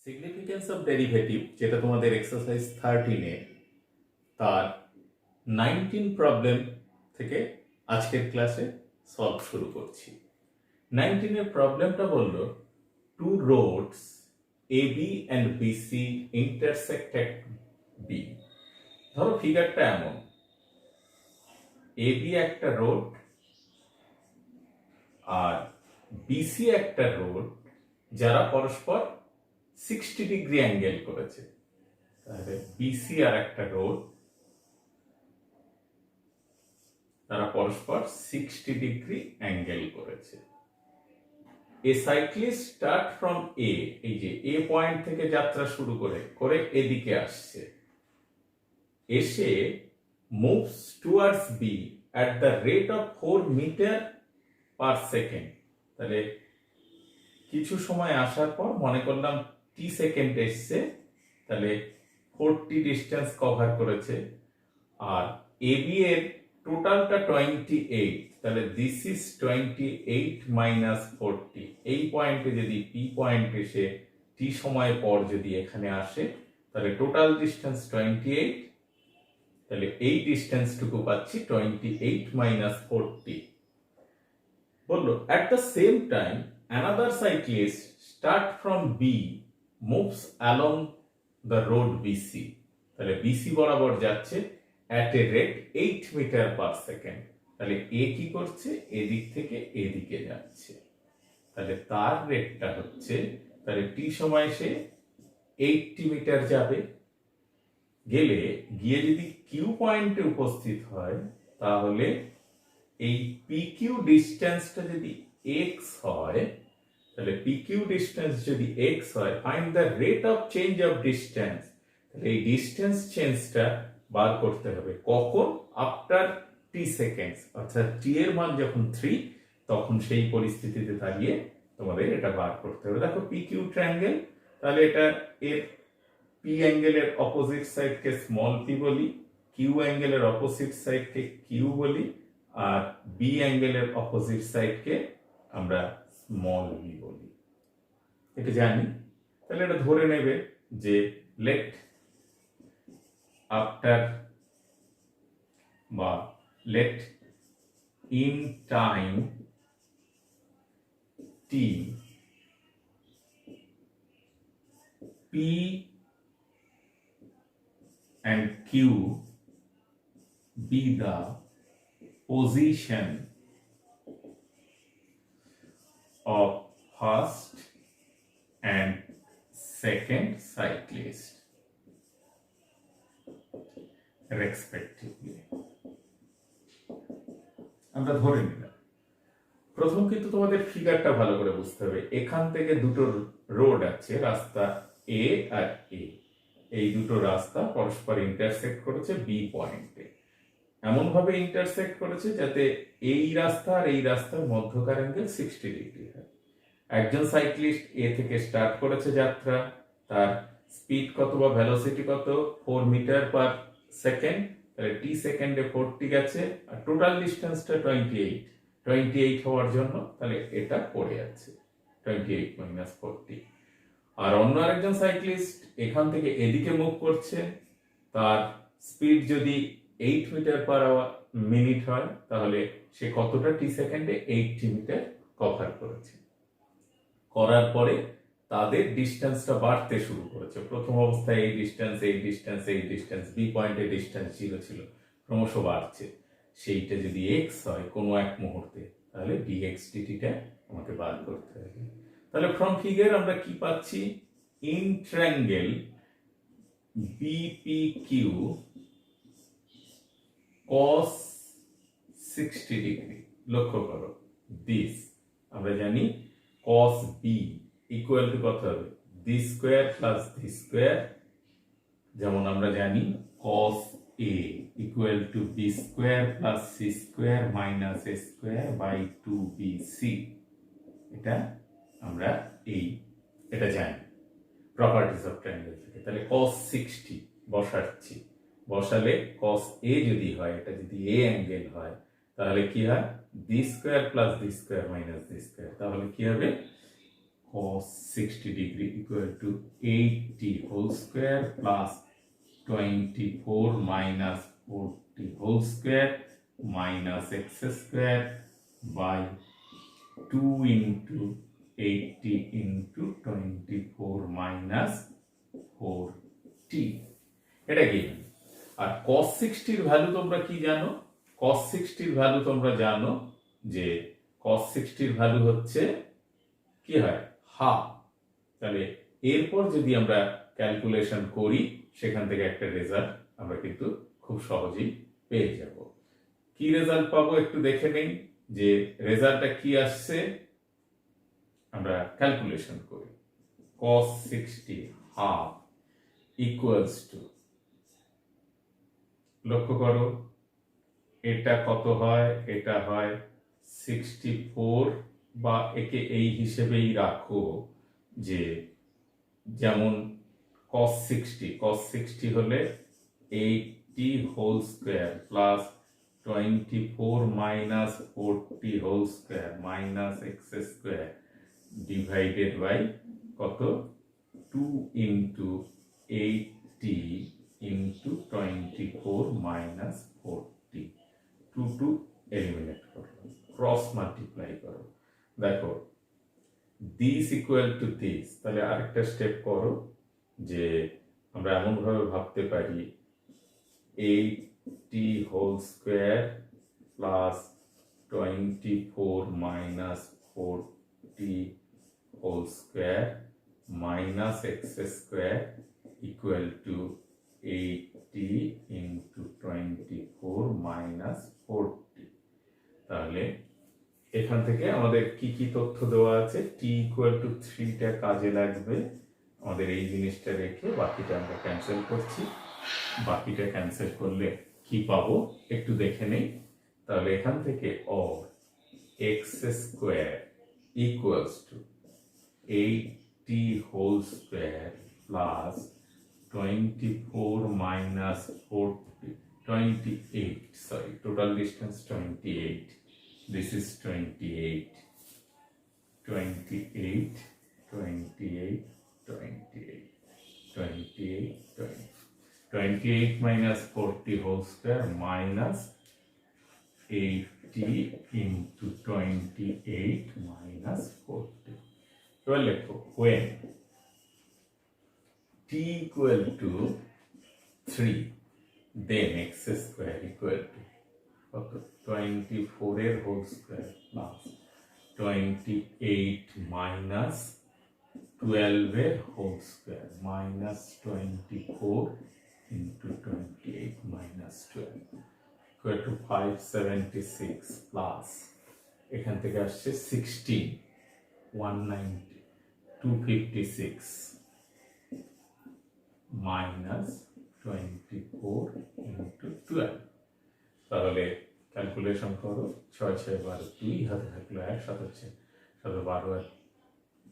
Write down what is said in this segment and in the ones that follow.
Significance of derivative যেটা তোমাদের exercise 13 তার 19 প্রবলেম থেকে আজকের ক্লাসে সলভ শুরু করছি। 19 এর প্রবলেমটা বলল two roads A B and BC intersect at B. ধরো ফিগারটা এমন, এ বি একটা রোড আর বিসি একটা রোড যারা পরস্পর 60 ডিগ্রি অ্যাঙ্গেল করেছে। তাহলে বিসি আর একটা রোড, তারা পরস্পর 60 ডিগ্রি অ্যাঙ্গেল করেছে। এ সাইক্লিস্ট স্টার্ট ফ্রম এ, এই যে এ পয়েন্ট থেকে যাত্রা শুরু করে এদিকে আসছে, এসে moves towards B at the rate of 4 meter per second. তাহলে কিছু সময় আসার পর মনে করলাম টি সেকেন্ড এসছে, তাহলে 40 ডিস্টেন্স কভার করেছে। আর এবি এর টোটালটা 28, তাহলে দিস ইজ 28 মাইনাস 40। এই পয়েন্টে যদি পি পয়েন্ট এসে টি সময় পর যদি এখানে আসে, তাহলে টোটাল ডিস্টেন্স 28, তাহলে এই ডিস্টেন্সটুকু পাচ্ছি 28 মাইনাস 40। বললো at the same time another cyclist start from B moves along the road BC, তাহলে BC বরাবর যাচ্ছে at a rate 8 meter per second. তাহলে এ কি করছে, এদিক থেকে এদিকে যাচ্ছে, তাহলে তার রেটটা হচ্ছে, তাহলে টি সময় সে 80 মিটার যাবে, গিয়ে যদি কিউ পয়েন্টে উপস্থিত হয়, তাহলে এই PQ ডিস্টেন্সটা যদি x হয়, তাহলে PQ ডিস্টেন্স যদি x হয়, find the rate of change of distance. তাহলে এই ডিস্টেন্স চেঞ্জটা বার করতে হবে কখন, আফটার টি সেকেন্ডস, অর্থাৎ টি এর মান যখন 3, তখন সেই পরিস্থিতিতে দাঁড়িয়ে তোমাদের এটা বার করতে হবে। দেখো PQ ট্রায়াঙ্গেল, তাহলে এটা এর পি অ্যাঙ্গেলের অপোজিট সাইডকে স্মল পি বলি, কিউ অ্যাঙ্গেলের অপোজিট সাইডকে কিউ বলি, আর বি অ্যাঙ্গেলের অপোজিট সাইডকে আমরা স্মল বি বলি। এটা জানি, তাহলে এটা ধরে নেবে যে লেট আফটার বা let in time T P and Q be the position of first and second cyclist respectively. আমরা ধরে নিলাম। প্রথম কিন্তু তোমাদের ফিগারটা ভালো করে বুঝতে হবে। এখান থেকে দুটো রোড আছে, রাস্তা এ আর এ, এই দুটো রাস্তা পরস্পর ইন্টারসেক্ট করেছে বি পয়েন্টে, এমন ভাবে ইন্টারসেক্ট করেছে যাতে এই রাস্তা আর এই রাস্তার মধ্যকার অ্যাঙ্গেল 60 ডিগ্রি হয়। একজন সাইক্লিস্ট এ থেকে স্টার্ট করেছে যাত্রা, তার স্পিড কত বা ভেলোসিটি কত, 4 মিটার পার সেকেন্ড, তাহলে টি সেকেন্ডে 40 গেছে, আর টোটাল ডিস্টেন্সটা 28 হওয়ার জন্য তাহলে এটা পড়ে যাচ্ছে 28 মাইনাস 40। আর অন্য আরেকজন সাইক্লিস্ট এখান থেকে এদিকে মুভ করছে, তার স্পিড যদি 8 মিটার পার মিনিট হয়, তাহলে সে কতটা টি সেকেন্ডে 80 মিটার কভার করেছে। করার পরে তাদের ডিস্টেন্সটা বাড়তে শুরু করেছে। প্রথম অবস্থায় এই ডিস্টেন্স বি পয়েন্টের ডিস্টেন্স 0 ছিল, ক্রমশ বাড়ছে। সেইটা যদি এক্স হয় কোনো এক মুহূর্তে, তাহলে ডিএক্সডিটিটা আমাকে বার করতে হবে। তাহলে ফ্রম ফিগার আমরা কি পাচ্ছি, ইন ট্রায়াঙ্গেল বিপিকিউ cos 60 ডিগ্রি। লক্ষ্য করো দিস, আমরা জানি cos b ইকুয়াল টু কত হবে, d square plus d square, যেমন আমরা জানি cos a equal to b square plus c square minus a square by 2bc। এটা আমরা এটা জানি প্রপার্টিজ অফ ট্রায়াঙ্গেল থেকে। তাহলে cos 60 বসাচ্ছি, বসালে cos a যদি হয়, এটা যদি a অ্যাঙ্গেল হয়, তাহলে কি হয়, d square plus d square minus d square, তাহলে কি হবে cos 60 degree equal to 80 whole square plus 24 minus 40 whole square minus x square by 2 into 80 into 24 minus 4t। এটা কি? আর cos 60 এর ভ্যালু তোমরা কি জানো? cos 60 এর ভ্যালু তোমরা জানো যে cos 60 এর ভ্যালু হচ্ছে কি হয়? হাফ। তাহলে এরপর যদি আমরা ক্যালকুলেশন করি সেখান থেকে একটা রেজাল্ট আমরা কিন্তু খুব সহজেই পেয়ে যাব। কি রেজাল্ট পাবো একটু দেখে নেই যে রেজাল্টটা কি আসছে। আমরা ক্যালকুলেশন করি cos 60 হাফ ইকুয়ালস টু, লক্ষ্য করো এটা কত হয়? এটা হয় 64, বা একে এই হিসেবেই রাখো যে যেমন cos 60 হলে 80 whole square plus 24 minus 40 whole square minus x square divided by কত? 2 ইন্টু 80 ইন্টু 24 মাইনাস 40। 2 এলিমিনেট করো, ক্রস মাল্টিপ্লাই করো, দেখো দিস ইকুয়াল টু দিস। তাহলে আরেকটা স্টেপ করো যে আমরা এমন ভাবে ভাবতে পারি 80 whole square plus 24 minus 40 whole square minus x square equal to 80 into 24 minus 40। তাহলে এখান থেকে আমাদের কি কি তথ্য দেওয়া আছে? t ইকুয়াল টু 3টা কাজে লাগবে, আমাদের এই জিনিসটা রেখে বাকিটা আমরা ক্যান্সেল করছি। বাকিটা ক্যান্সেল করলে কি পাবো একটু দেখে নেই। তাহলে এখান থেকে or x square equals to 80 whole square plus 24 minus 40 28, sorry, total distance 28. This is 28, 28, 28, 28, 28, 20. 28 minus 40 whole square minus 80 into 28 minus 40. Well, let's go. When t equal to 3, then x square equal to 24 এর whole square plus 28 minus 12 এর whole square minus 24 into 28 minus 12 equal to 576 plus এখান থেকে আসছে 16 190 256 minus 24 into 12। তাহলে calculation করো 6 6 12 2 হাতে থাকলো 1 7 হচ্ছে 7 12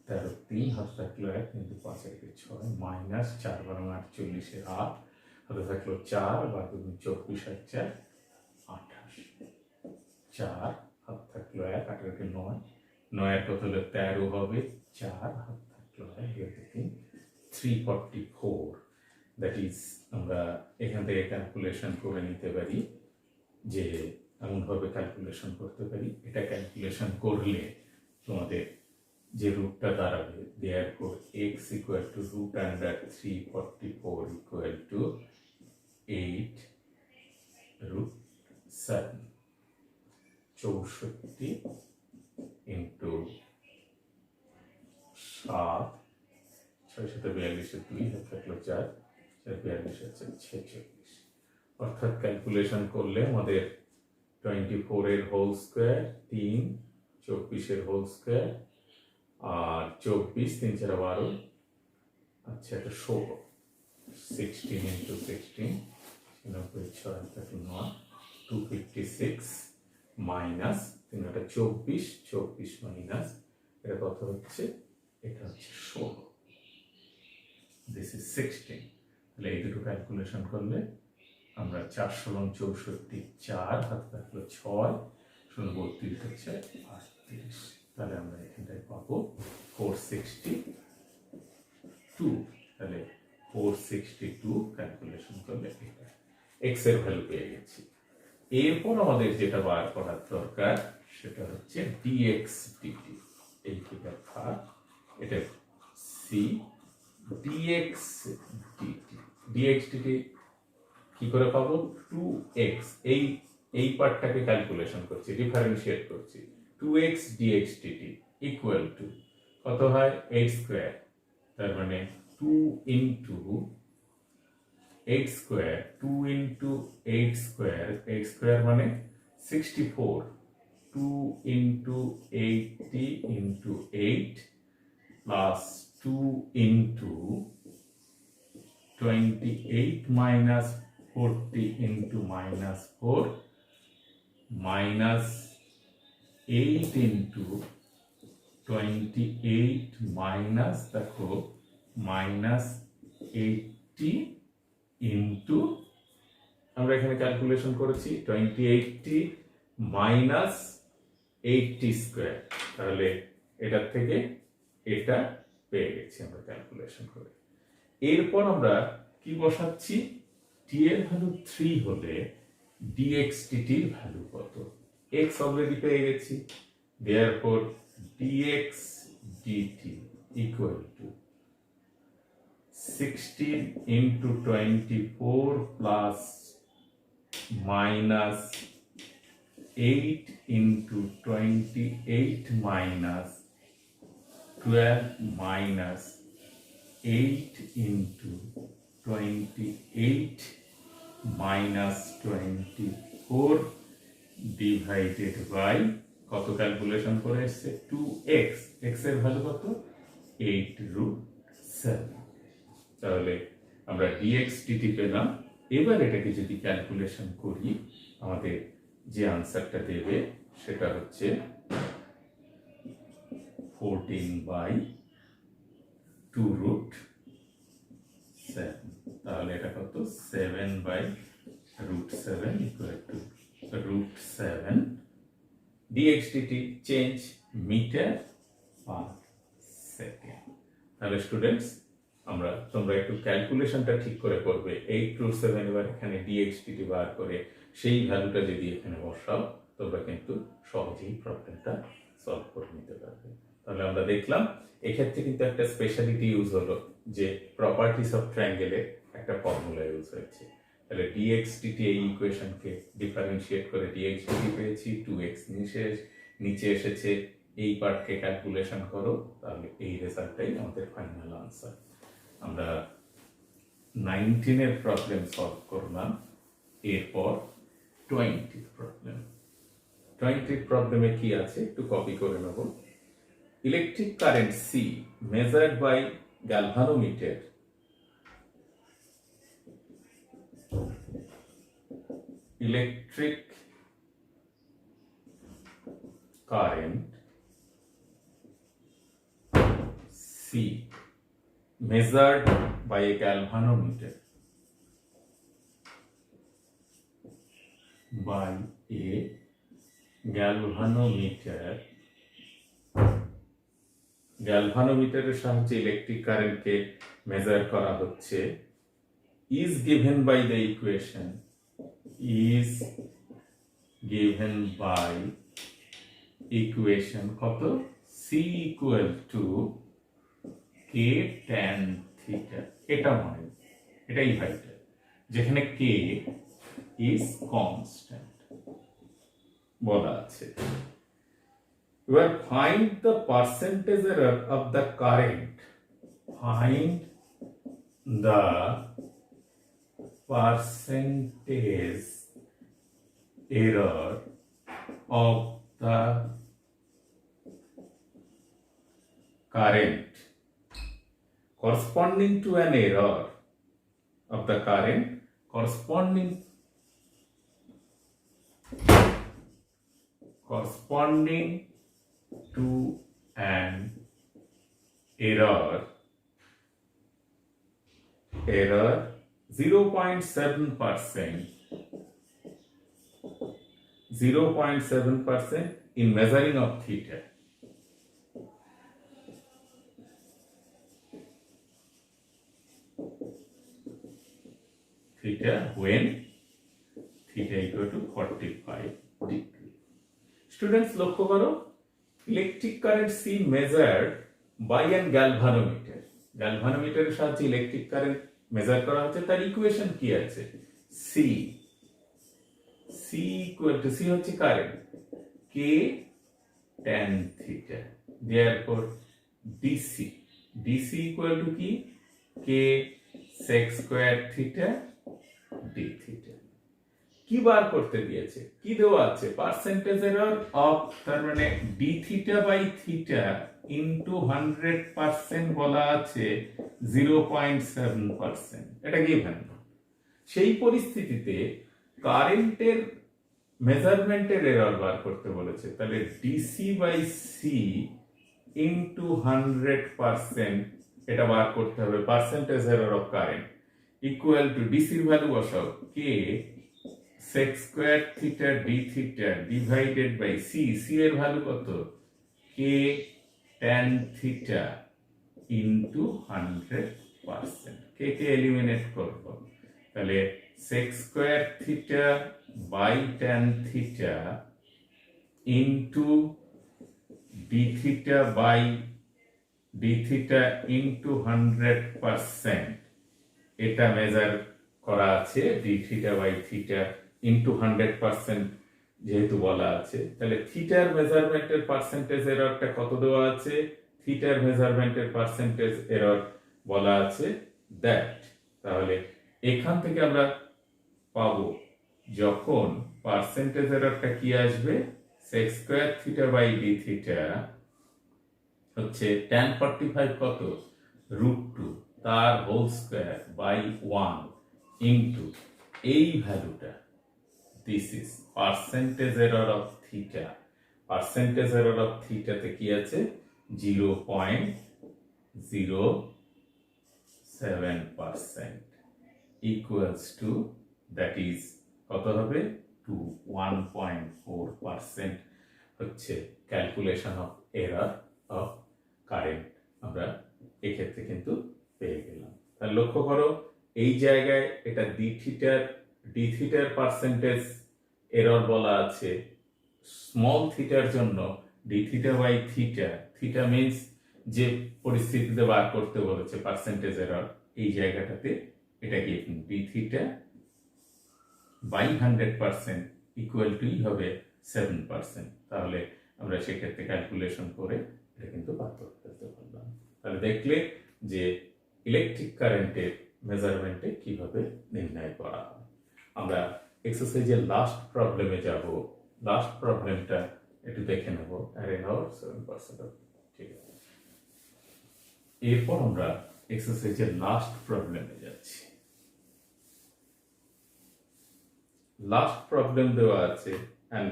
13 3 হাতে থাকলো 1 কিন্তু 5 এর 6 মাইনাস 4 12 48 এর 8 হাতে থাকলো 4 12 24 আর 4 28 4 হাতে থাকলো 1 8 এর 9 9 এর কত হলো 13 হবে 4 হাতে থাকলো 1 এর 3 344। দ্যাট ইজ আমরা এখান থেকে ক্যালকুলেশন করে নিতে পারি যে এমনভাবে ক্যালকুলেশন করতে পারি। এটা ক্যালকুলেশন করলে তোমাদের যে রুটটা দাঁড়াবে therefore x equal to root under 344 equal to 8 root 7 64 into 7 642 2 হাতে থাকলো 4 42 হচ্ছে 46। অর্থাৎ ক্যালকুলেশন করলে আমাদের 24 এর হোল স্কয়ার 3 24 এর হোল স্কয়ার আর 24 3 4 12 আচ্ছা এটা 16 16 into 16 96 9 256 মাইনাস 3 এটা 24 24 মাইনাস এটা কত হচ্ছে? এটা হচ্ছে 16। This is 16। তাহলে এই দুটো ক্যালকুলেশন করলে আমরা 4 16 64 4 হাতে থাকলো 6 32 হচ্ছে 38। তাহলে আমরা এখানটায় পাবো 462, তাহলে 462 ক্যালকুলেশন করলে এটা x এর ভ্যালু পেয়ে গেছি। এরপর আমাদের যেটা বার করার দরকার সেটা হচ্ছে dx dt। এই ফিগার থাক, এটা সি, dx dt কি করে পাবো? 2x, এই পার্টটাকে ক্যালকুলেশন করছি, ডিফারেন্সিয়েট করছি। 2x dx dt equal to কত হয়? 8 স্কয়ার, তার মানে 2 into 8 square, 2 into 8 square, 8 square মানে 64, 2 into 80 into 8 plus 2 into 28 minus 40 into minus 4 minus 8 into 28 minus দেখো minus 80 into আমরা এখানে ক্যালকুলেশন করেছি 2080 minus 80 স্কয়ার, তাহলে এটার থেকে এটা পেয়ে গেছি আমরা ক্যালকুলেশন করে। এরপর আমরা কি বসাচ্ছি? t এর ভ্যালু 3 হলে dx dt এর ভ্যালু কত? x অলরেডি পেয়ে গেছি, therefore dx dt equal to 16 into 24 plus minus 8 into 28 minus 12 minus 8 into 28 minus 24 divided by কত ক্যালকুলেশন করে এসছে? 2x, x এর ভ্যালু কত? 8√7। তাহলে আমরা dx dt পেলাম। এবার এটাকে যদি ক্যালকুলেশন করি আমাদের যে আনসারটা দেবে সেটা হচ্ছে 14/2√7, তাহলে এটা কত? 7/√7 equal to √7 dx dt change meter per second. তাহলে স্টুডেন্টস তোমরা একটু ক্যালকুলেশনটা ঠিক করে করবে। 8√7 এবার এখানে dx dt বার করে সেই ভ্যালুটা যদি এখানে বসাও তোমরা কিন্তু সহজেই প্রবলেমটা সলভ করে নিতে পারবে। তাহলে আমরা দেখলাম এক্ষেত্রে কিন্তু একটা স্পেশালিটি ইউজ হলো যে প্রপার্টিস অফ ট্রায়াঙ্গেলে একটা ফর্মুলা ইউজ হয়েছে। তাহলে dx dt এই ইকুয়েশনকে ডিফারেন্সিয়েট করে dx dt পেয়েছি, 2x নিচে এসেছে, এই পার্টকে ক্যালকুলেশন করো, তাহলে এই রেজাল্টটাই আমাদের ফাইনাল আনসার। আমরা 19 এর প্রবলেম সলভ করলাম, এরপর 20 প্রবলেম। 20 প্রবলেমে কি আছে একটু কপি করে নেব। Electric current C measured by galvanometer electric current C measured by a galvanometer গ্যালভানোমিটারের সাহায্যে ইলেকট্রিক কারেন্টকে মেজার করা হচ্ছে। is given by the equation কত? C equal to k tan theta, এটা মনে, এটাই ভাইটাল, যেখানে k is constant বলা আছে। এবার find the percentage error of the current, find the percentage error of the current corresponding to an error of the current corresponding to an error 0.7% in measuring of theta. theta when theta equal to 45 degree. Students, লক্ষ্য করো, electric current C measured by an galvanometer. গ্যালভানোমিটারের সাহায্যে electric current measure করা হচ্ছে। তার equation কি আছে? C equal to C হচ্ছে current, K tan theta. Therefore DC equal to কি? K sec square theta d theta. কি বার করতে দিয়েছে? কি দেওয়া আছে? পার্সেন্টেজ এরর অফ, তার মানে d theta by theta into 100% বলা আছে 0.7%। এটা গিভেন। সেই পরিস্থিতিতে কারেন্টের মেজারমেন্টের এরর বার করতে বলেছে, তাহলে DC by C into 100% এটা বার করতে হবে, percentage error of current equal to ডিসির ভ্যালু বসাও, K sec square theta d theta divided by C এর ভ্যালু কত? K tan theta into 100%। কে এলিমিনেট করব, তাহলে sec square theta by tan theta into d theta by d theta into 100%। এটা measure করা আছে d theta by theta into 100% যেহেতু বলা আছে, তাহলে থিটার মেজারমেন্টের পার্সেন্টেজ এররটা কত দেওয়া আছে? থিটার মেজারমেন্টের পার্সেন্টেজ এরর বলা আছে দ্যাট। তাহলে এখান থেকে আমরা পাবো যখন পার্সেন্টেজ এররটা কি আসবে? sec square theta by d theta হচ্ছে tan 45 কত? √2 তার হোল স্কয়ার বাই 1 ইনটু এই ভ্যালুটা, this is percentage error of theta. Percentage error of থিটাতে কি আছে? 0.07% ইকুয়ালস টু, দ্যাট ইজ কত হবে? 1.4% হচ্ছে calculation of error of current আমরা এক্ষেত্রে কিন্তু পেয়ে গেলাম। তাহলে লক্ষ্য করো, এই জায়গায় এটা ডি থিটার পার্সেন্টেজ এরর বলা আছে, স্মল থিটার জন্য D theta by theta, theta means যে পরিস্থিতিতে বার করতে বলেছে পার্সেন্টেজ এরর, এই জায়গাটাতে এটা কি D theta by 100% equal to হবে 7%। তাহলে আমরা সেক্ষেত্রে ক্যালকুলেশন করে এটা কিন্তু বার করতে পারলাম। তাহলে দেখলে যে ইলেকট্রিক কারেন্টের মেজারমেন্টে কিভাবে নির্ণয় করা হয়। আমরা এক্সারসাইজের লাস্ট প্রবলেমে যাব। লাস্ট প্রবলেমটা একটু দেখে নেব। অ্যারে নাও 7%। ঠিক আছে, এরপর আমরা এক্সারসাইজের লাস্ট প্রবলেমে যাচ্ছি। লাস্ট প্রবলেম দেওয়া আছে, an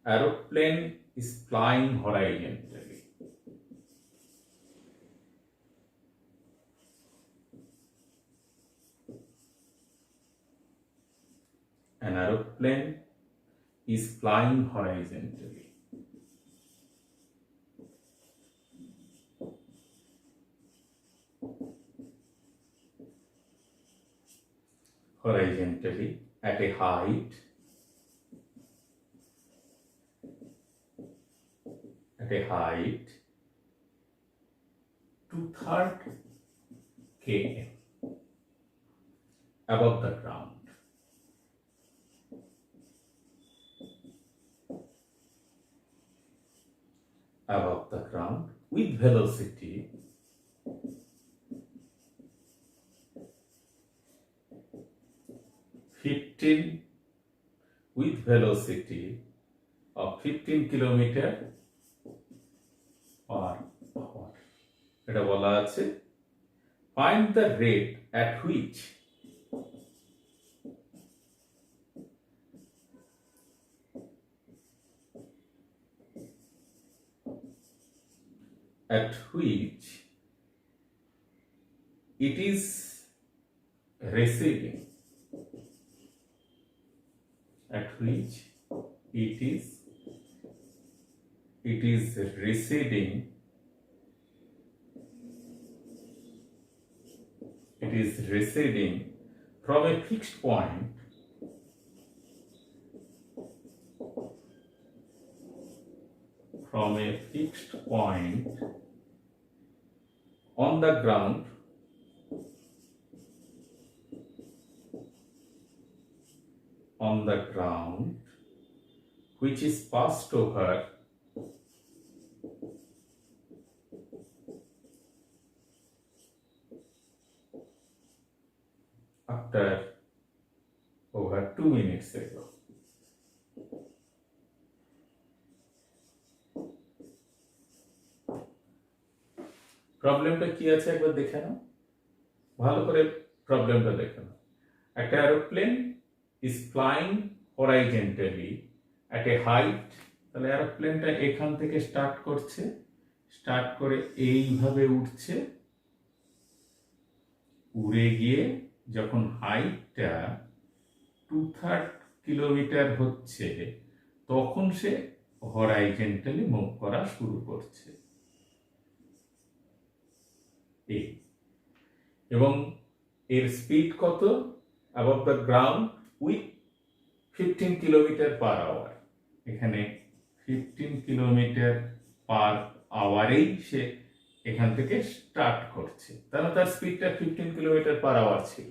aeroplane is flying horizontally. An aeroplane is flying horizontally. Horizontally at a height two-third km above the ground. Above the ground with velocity of 15 kilometer per hour. এটা বলা আছে find the rate at which it is receding. At which it is receding. It is receding from a fixed point on the ground which is passed over after over 2 minutes ago. প্রবলেমটা কি আছে একবার দেখে নাও, ভালো করে প্রবলেমটা দেখে নাও। একটা aeroplane is flying horizontally at a height, তাহলে এরোপ্লেনটা এখান থেকে স্টার্ট করছে, স্টার্ট করে এইভাবে উঠছে, উড়ে গিয়ে যখন হাইটটা 2/3 কিলোমিটার হচ্ছে তখন সে হরাইজন্টালি মুভ করা শুরু করছে এবং এর স্পিড কত above the ground with 15 kilometer per hour. এখানে 15 কিলোমিটার পার আওয়ারেই সে এখান থেকে স্টার্ট করছে, তাহলে তার স্পিডটা 15 কিলোমিটার পার আওয়ার ছিল।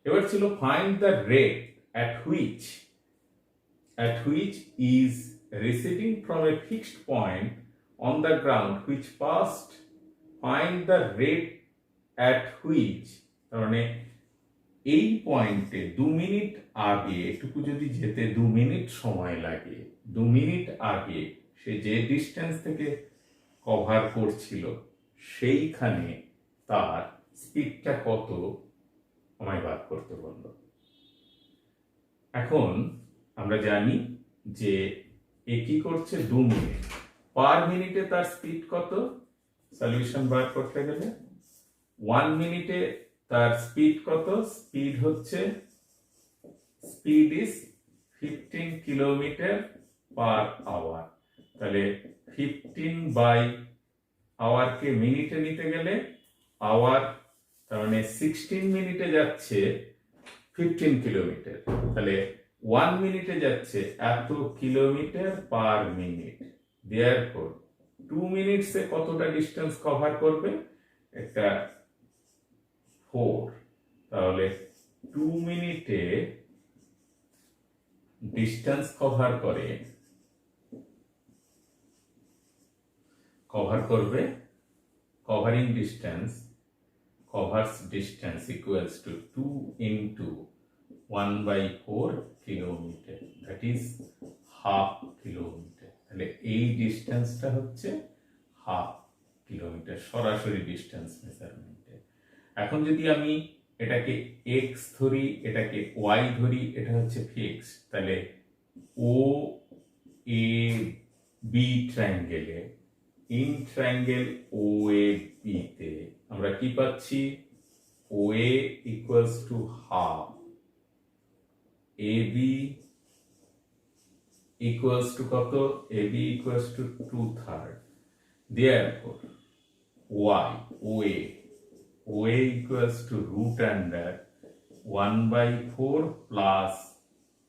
এবার ছিল find the rate at which is receding from a fixed point on the ground which passed. Find the rate at which, মানে এই পয়েন্টে 2 মিনিট আগে, এটুকু যদি যেতে 2 মিনিট সময় লাগে, 2 মিনিট আগে সে যে ডিস্টেন্স থেকে কভার করছিল সেইখানে তার স্পিডটা কত আমায় বার করতে বলল। এখন আমরা জানি যে এ কি করছে 2 মিনিট, পার মিনিটে তার স্পিড কত, সলিউশন বার করতে গেলে 1 মিনিটে তার স্পিড কত, স্পিড হচ্ছে speed is 15 kilometer per hour, তাহলে 15 বাই আওয়ারকে মিনিটে নিতে গেলে আওয়ার, তার মানে 16 মিনিটে যাচ্ছে 15 কিলোমিটার, তাহলে 1 মিনিটে যাচ্ছে এত কিলোমিটার পার মিনিট। দেয়ারফর 2 মিনিটসে কতটা ডিস্টেন্স কভার করবে, একটা 4, তাহলে 2 মিনিটে ডিস্টেন্স কভার করবে covering distance, covers distance equals to 2 into 1/4 kilometre, that is half kilometre. তাহলে এই ডিস্টেন্সটা হচ্ছে হাফ কিলোমিটার সরাসরি ডিস্টেন্স মেজারমেন্টে। এখন যদি আমি এটাকে x ধরি, এটাকে y ধরি, এটা হচ্ছে ফিক্স, তাহলে ও এ বি ট্রায়াঙ্গেলে, in triangle O A B তে আমরা কি পাচ্ছি, OA equals to half, AB equals to কত, AB equals to 2/3, therefore OA equals to root under 1/4 plus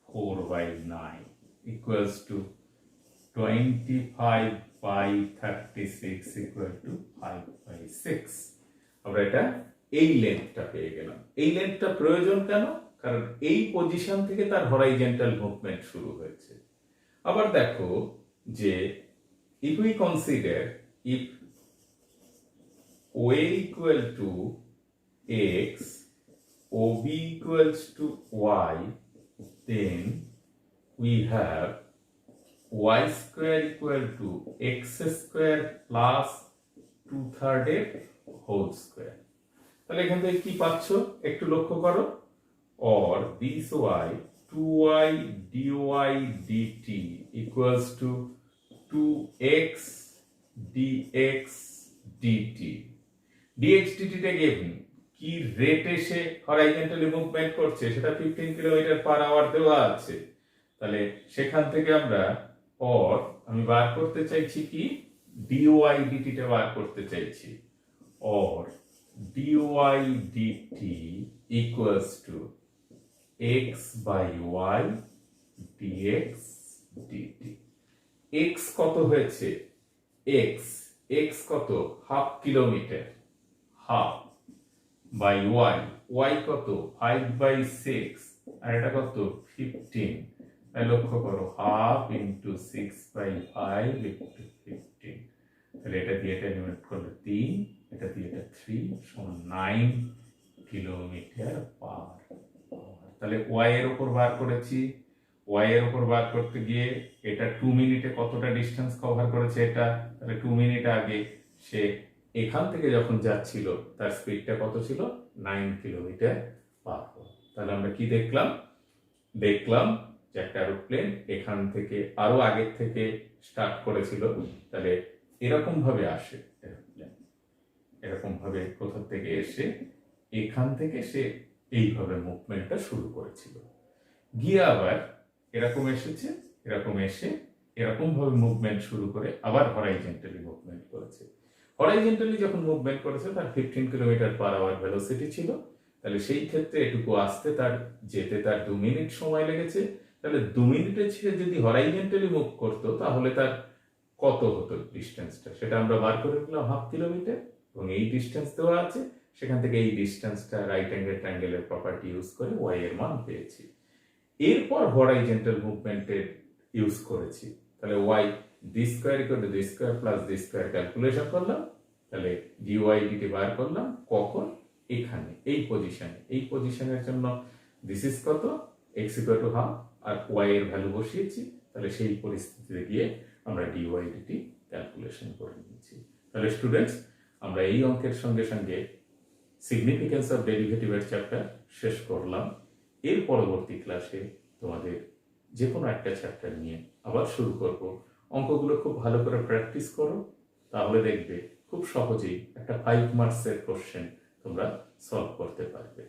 4/9 equals to 25/36 equal to 5/6। আমরা এটা এই লেন্থটা পেয়ে গেলাম। এই লেন্থটা প্রয়োজন কেন, কারণ এই পজিশন থেকে তার হরাইজন্টাল মুভমেন্ট শুরু হয়েছে। আবার দেখো যে if we consider if OA equal to x, OB equals to y, then we have y square equal to x square plus 2/3 whole square. তাহলে এখান থেকে কি পাচ্ছ একটু লক্ষ্য করো, or this y 2y dy dt equals to 2x dx dt, dx dt টা given কি রেটে সে হরাইজন্টালি মুভমেন্ট করছে সেটা 15 কিলোমিটার পার আওয়ার দেওয়া আছে, তাহলে সেখান থেকে আমরা or আমি বার করতে চাইছি কি dy dt টা বার করতে চাইছি, or dy dt equals to x by y dx dt। x কত হয়েছে? x কত? Half kilometer, half, by y কত? 5/6, আর এটা কত? 15। তাই লক্ষ্য করো, হাফ ইন্টু 6/5 ইন্টু 15। তাহলে এটা দিয়ে এটা ডিভাইড করলে 3, এটা দিয়ে এটা 3 সমান 9 কিলোমিটার পার আওয়ার। তাহলে y এর উপর বার করেছি, y এর উপর বার করতে গিয়ে এটা 2 মিনিটে কতটা ডিসটেন্স কভার করেছে এটা, তাহলে 2 মিনিট আগে সে এখান থেকে যখন যাচ্ছিল তার স্পিডটা কত ছিল? 9 কিলোমিটার পার আওয়ার। তাহলে আমরা কি দেখলাম যে একটা এরোপ্লেন এখান থেকে আরো আগের থেকে স্টার্ট করেছিল। তাহলে এরকম ভাবে আসে এরোপ্লেন, এরকম ভাবে কোথা থেকে এসে এখান থেকে সে এইভাবে মুভমেন্টটা শুরু করেছিল, গিয়ে আবার এরকম এসেছে, এরকম এসে এরকম ভাবে মুভমেন্ট শুরু করে আবার হরাইজন্টালি মুভমেন্ট করেছে। হরাইজন্টালি যখন মুভমেন্ট করেছে তার 15 কিলোমিটার পার আওয়ার ভেলোসিটি ছিল। তাহলে সেই ক্ষেত্রে এটুকু আসতে যেতে তার 2 মিনিট সময় লেগেছে। তাহলে 2 মিনিটের ছেড়ে যদি হরাইজন্টালি মুভ করতো তাহলে তার কত হতো ডিস্টেন্সটা, সেটা আমরা বার করে দিলাম হাফ কিলোমিটার, এবং এই ডিস্টেন্স দেওয়া আছে, সেখান থেকে এই ডিস্টেন্সটা রাইট অ্যাঙ্গেল ট্রায়াঙ্গেলের প্রপার্টি ইউজ করে y এর মান পেয়েছি। এরপর হরাইজন্টাল মুভমেন্টের ইউজ করেছি। তাহলে y d square equal two d square plus d square calculation করলাম। তাহলে dy dt বার করলাম কখন? এখানে এই পজিশনের জন্য দিস ইজ কত? x ইকুয়াল টু হাফ, আর y এর ভ্যালু বসিয়েছি। তাহলে সেই পরিস্থিতিতে গিয়ে আমরা dy dt ক্যালকুলেশন করে নিয়েছি। তাহলে স্টুডেন্টস, আমরা এই অঙ্কের সঙ্গে সঙ্গে সিগনিফিকেন্স অফ ডেরিভেটিভের চ্যাপ্টার শেষ করলাম। এর পরবর্তী ক্লাসে তোমাদের যে কোনো একটা চ্যাপ্টার নিয়ে আবার শুরু করব। অঙ্কগুলো খুব ভালো করে প্র্যাকটিস করো, তাহলে দেখবে খুব সহজেই একটা 5 মার্কসের কোশ্চেন তোমরা সলভ করতে পারবে।